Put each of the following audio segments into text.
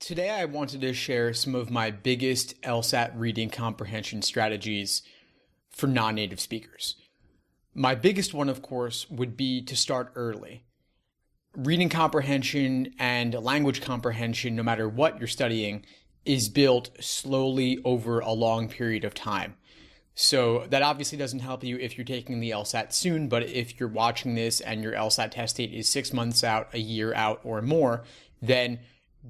Today I wanted to share some of my biggest LSAT reading comprehension strategies for non-native speakers. My biggest one, of course, would be to start early. Reading comprehension and language comprehension, no matter what you're studying, is built slowly over a long period of time. So that obviously doesn't help you if you're taking the LSAT soon, but if you're watching this and your LSAT test date is 6 months out, a year out, or more, then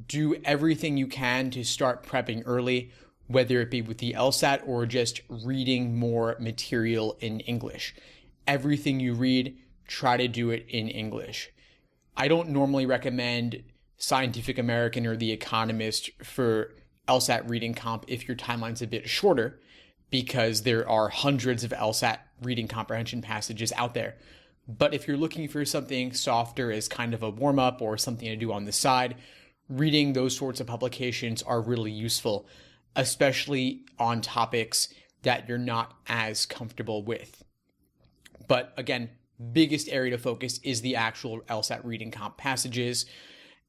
do everything you can to start prepping early, whether it be with the LSAT or just reading more material in English. Everything you read, try to do it in English. I don't normally recommend Scientific American or The Economist for LSAT reading comp if your timeline's a bit shorter, because there are hundreds of LSAT reading comprehension passages out there. But if you're looking for something softer as kind of a warm-up or something to do on the side, reading those sorts of publications are really useful, especially on topics that you're not as comfortable with. But again, biggest area to focus is the actual LSAT reading comp passages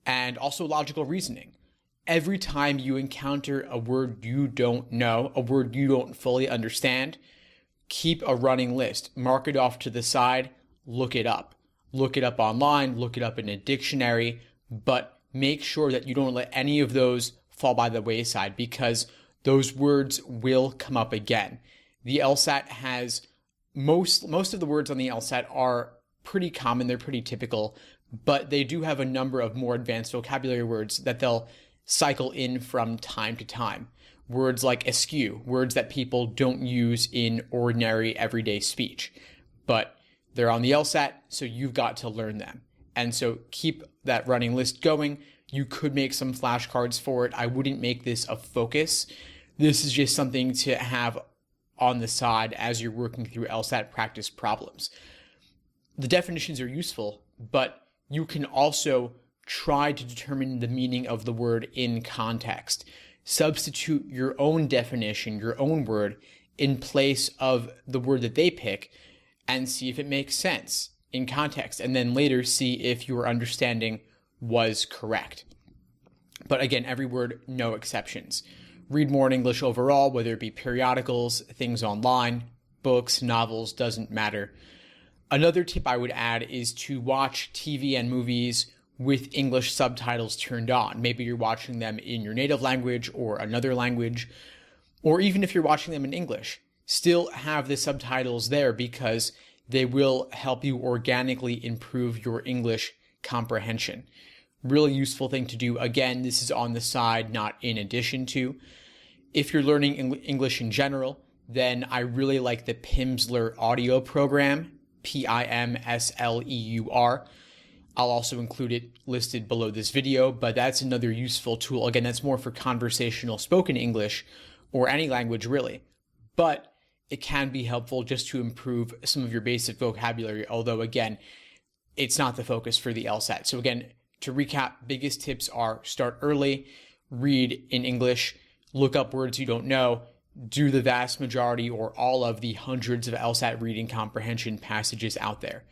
and also logical reasoning. Every time you encounter a word you don't know, a word you don't fully understand, keep a running list. Mark it off to the side, look it up. Look it up online, look it up in a dictionary, but make sure that you don't let any of those fall by the wayside, because those words will come up again. The LSAT has most of the words on the LSAT are pretty common, they're pretty typical, but they do have a number of more advanced vocabulary words that they'll cycle in from time to time. Words like eschew, words that people don't use in ordinary everyday speech, but they're on the LSAT, so you've got to learn them. And so keep that running list going. You could make some flashcards for it. I wouldn't make this a focus. This is just something to have on the side as you're working through LSAT practice problems. The definitions are useful, but you can also try to determine the meaning of the word in context. Substitute your own definition, your own word, in place of the word that they pick and see if it makes sense in context, and then later see if your understanding was correct. But again, every word, no exceptions. Read more in English overall, whether it be periodicals, things online, books, novels, doesn't matter. Another tip I would add is to watch TV and movies with English subtitles turned on. Maybe you're watching them in your native language or another language, or even if you're watching them in English, still have the subtitles there because they will help you organically improve your English comprehension. Really useful thing to do. Again, this is on the side, not in addition to. If you're learning English in general, then I really like the Pimsleur audio program, Pimsleur. I'll also include it listed below this video, but that's another useful tool. Again, that's more for conversational spoken English or any language really, but it can be helpful just to improve some of your basic vocabulary, although again, it's not the focus for the LSAT. So again, to recap, biggest tips are start early, read in English, look up words you don't know, do the vast majority or all of the hundreds of LSAT reading comprehension passages out there.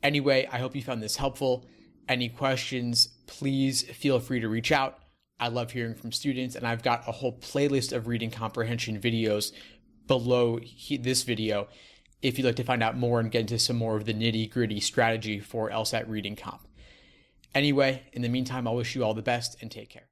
Anyway, I hope you found this helpful. Any questions, please feel free to reach out. I love hearing from students, and I've got a whole playlist of reading comprehension videos below this video if you'd like to find out more and get into some more of the nitty-gritty strategy for LSAT reading comp. Anyway, in the meantime, I'll wish you all the best and take care.